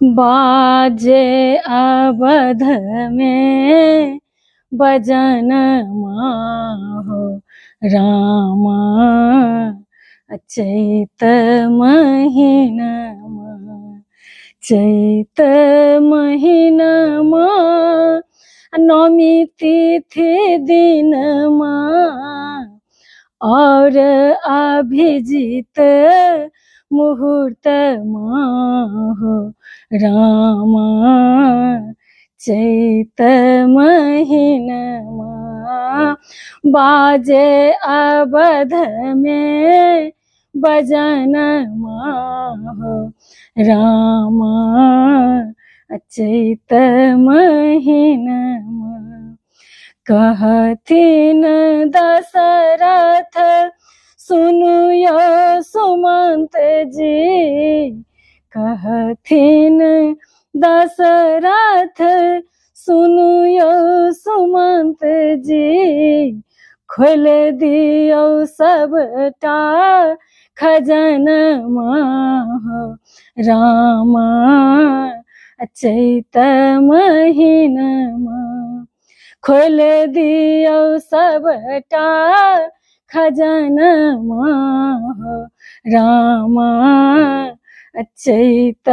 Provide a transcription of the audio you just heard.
बाजे अवध में बजन माहो रामा चैत महीनमा चैत महीनमा नौमी तिथि दिनमा और अभिजित मुहूर्त माहो रामा चैत महीनमा बाजे अवध में बजन माहो रामा चैत महीनमा कहथिन दशरथ सुनु यो सुमंत जी कहथिन दशरथ सुनु यो सुमंत जी खोल दियो सबटा खजनमा रामा चैत महीनमा खोल दियो सबटा खजनमा रामा चैत